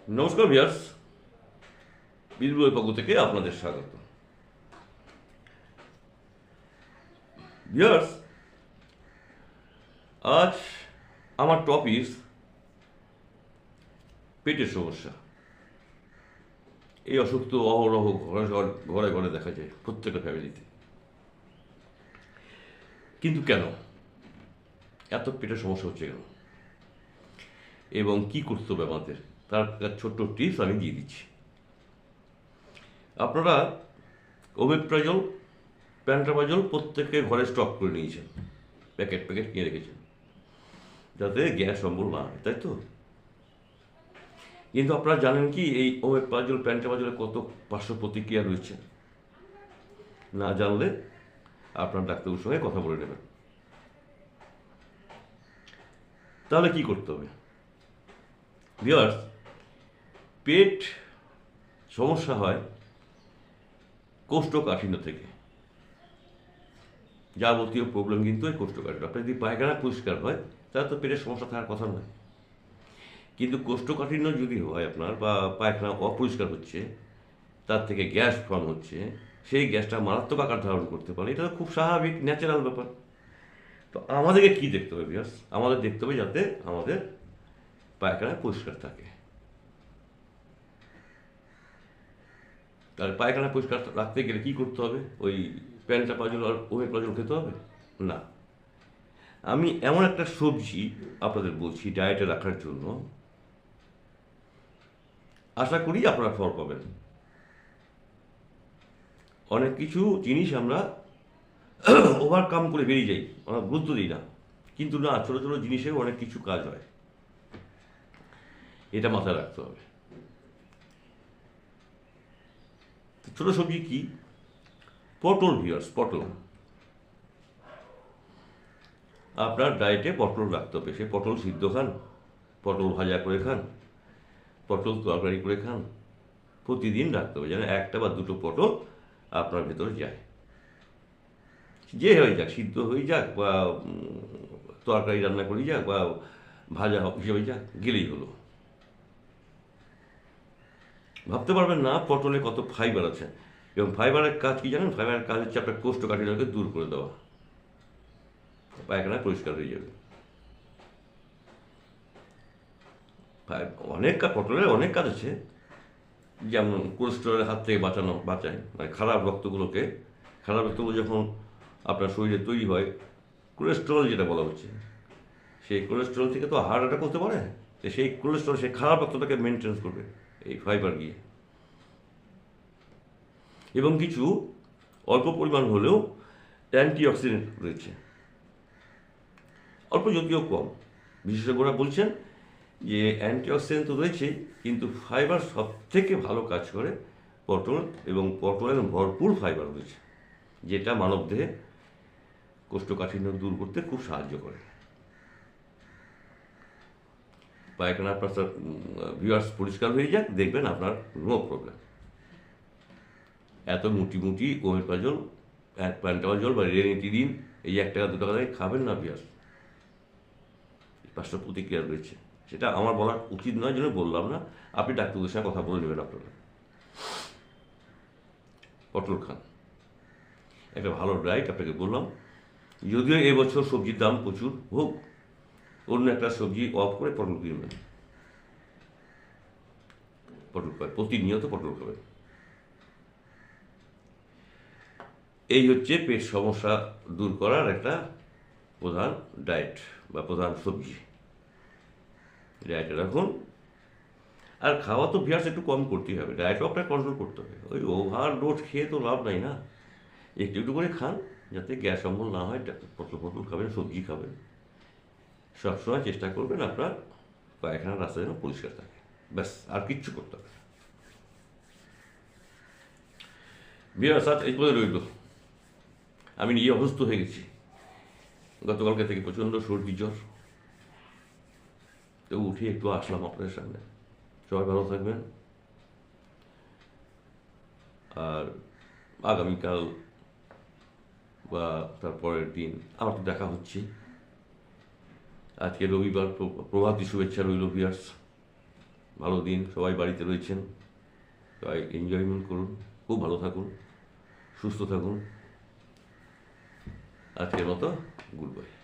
নমস্কার ভিউয়ার্স, বিদ্রোহের পক্ষ থেকে আপনাদের স্বাগত। ভিউয়ার্স, আজ আমার টপিক পেটের সমস্যা। এই অসুখ তো অহরহ ঘরে ঘরে ঘরে দেখা যায় প্রত্যেকটা ফ্যামিলিতে। কিন্তু কেন এত পেটের সমস্যা হচ্ছে কেন এবং কি করতে হবে আমাদের, তার একটা ছোট্ট টিপস আমি দিয়ে দিচ্ছি। আপনারা ওমেপ্রাজল, প্যান্টাপ্রাজল প্রত্যেকে ঘরে স্টক করে নিয়েছেন, প্যাকেট প্যাকেট কিনে রেখেছেন যাতে গ্যাস অম্বল না হয়, তাই তো? কিন্তু আপনারা জানেন কি এই ওমেপ্রাজল, প্যান্টাপ্রাজলের কত পার্শ্ব প্রতিক্রিয়া রয়েছে? না জানলে আপনার ডাক্তারের সঙ্গে কথা বলে নেবেন। তাহলে কি করতে হবে ভিউয়ার্স? পেট সমস্যা হয় কোষ্ঠকাঠিন্য থেকে। যাবতীয় প্রবলেম কিন্তু এই কোষ্ঠকাঠিন্য। আপনার যদি পায়খানা পরিষ্কার হয় তাহলে তো পেটের সমস্যা থাকার কথা নয়। কিন্তু কোষ্ঠকাঠিন্য যদি হয় আপনার, বা পায়খানা অপরিষ্কার হচ্ছে, তার থেকে গ্যাস ফর্ম হচ্ছে, সেই গ্যাসটা মারাত্মক আকার ধারণ করতে পারে। এটা তো খুব স্বাভাবিক, ন্যাচারাল ব্যাপার। তো আমাদেরকে কি দেখতে হবে ভিউয়ার্স? আমাদের দেখতে হবে যাতে আমাদের পায়খানা পরিষ্কার থাকে। তাহলে পায়খানা পরিষ্কার রাখতে গেলে কি করতে হবে? ওই প্যান্টাপ্রাজল আর ওমেপ্রাজল খেতে হবে না। আমি এমন একটা সবজি আপনাদের বলছি ডায়েটে রাখার জন্য, আশা করি আপনারা ফল পাবেন। অনেক কিছু জিনিস আমরা ওভারকাম করে বেরিয়ে যাই, আমরা গুরুত্ব দিই না। কিন্তু না, ছোটো ছোটো জিনিসেও অনেক কিছু কাজ হয়, এটা মাথায় রাখতে হবে। ছোটো সবজি কি? পটল ভিউয়ার্স, পটল। আপনার ডায়েটে পটল রাখতে হবে। সে পটল সিদ্ধ খান, পটল ভাজা করে খান, পটল তরকারি করে খান, প্রতিদিন রাখতে হবে যেন একটা বা দুটো পটল আপনার ভেতরে যায়। যে হয়ে যাক, সিদ্ধ হয়ে যাক বা তরকারি রান্না করে যাক বা ভাজা হিসেবে যাক, গেলেই হলো। ভাবতে পারবেন না পটলে কত ফাইবার আছে। এবং ফাইবারের কাজ কি জানেন? ফাইবারের কাজ হচ্ছে আপনার কোষ্ঠকাঠিন্যকে দূর করে দেওয়া, পায়খানা পরিষ্কার হয়ে যাবে। পটলের অনেক কাজ আছে, যেমন কোলেস্টেরলের হাত থেকে বাঁচায়, মানে খারাপ রক্তগুলোকে। খারাপ রক্তগুলো যখন আপনার শরীরে তৈরি হয়, কোলেস্টেরল যেটা বলা হচ্ছে, সেই কোলেস্টেরল থেকে তো হার্ট অ্যাটাক করতে পারে। তো সেই কোলেস্টেরল, সেই খারাপ রক্তটাকে মেনটেন্স করবে এই ফাইবার গিয়ে। এবং কিছু অল্প পরিমাণ হলেও অ্যান্টিঅক্সিডেন্ট রয়েছে, অল্প যদিও কম। বিশেষজ্ঞরা বলছেন যে অ্যান্টিঅক্সিডেন্ট তো রয়েছেই, কিন্তু ফাইবার সব থেকে ভালো কাজ করে পটল, এবং পটলের ভরপুর ফাইবার রয়েছে, যেটা মানবদেহে কোষ্ঠকাঠিন্য দূর করতে খুব সাহায্য করে। পায়খানা প্রস্রাব ভিউয়ার্স পরিষ্কার হয়ে যাক, দেখবেন আপনার নো প্রবলেম। এত মুটি মুটি ওমেপ্রাজল, প্যান্টাপ্রাজল বা রেনিটিডিন এই 1 টাকা 2 টাকা দিয়ে খাবেন না ভিউয়ার্স। পার্শ্ব প্রতিক্রিয়া রয়েছে, সেটা আমার বলার উচিত নয়, জন্য বললাম না। আপনি ডাক্তারদের সঙ্গে কথা বলে নেবেন আপনারা। পটল খান, একটা ভালো ডায়েট আপনাকে বললাম। যদিও এবছর সবজির দাম প্রচুর হোক, অন্য একটা সবজি অফ করে পটল কিনবেন। পটল খাবেন, প্রতিনিয়ত পটল খাবেন। এই হচ্ছে পেট সমস্যা দূর করার একটা প্রধান ডায়েট বা প্রধান সবজি। ডায়েটে রাখুন। আর খাওয়া তো ভিউয়ার্স একটু কম করতেই হবে, ডায়েটও আপনার কন্ট্রোল করতে হবে। ওই ওভারলোড খেয়ে তো লাভ নাই না। একটু একটু করে খান, যাতে গ্যাস অম্বল না হয়। পটল পটল খাবেন, সবজি খাবেন। সবসময় চেষ্টা করবেন আপনার পায়খানার রাস্তা যেন পরিষ্কার থাকে, ব্যাস। আর কিচ্ছু করতে হবে না। ভিউয়ার্স, আজ এই পর্যন্ত রইল। আমি নিজে অসুস্থ হয়ে গেছি গতকালকে থেকে, প্রচণ্ড সর্দি জ্বর। তো উঠে একটু আসলাম আপনাদের সামনে। সবাই ভালো থাকবেন। আর আগামীকাল বা তার পরের দিন আমার তো দেখা হচ্ছে। আজকে রবিবার, প্রভাতী শুভেচ্ছা রইল ভিউয়ার্স। ভালো দিন, সবাই বাড়িতে রয়েছেন, সবাই এনজয়মেন্ট করুন, খুব ভালো থাকুন, সুস্থ থাকুন। আজকের মতো গুড বাই।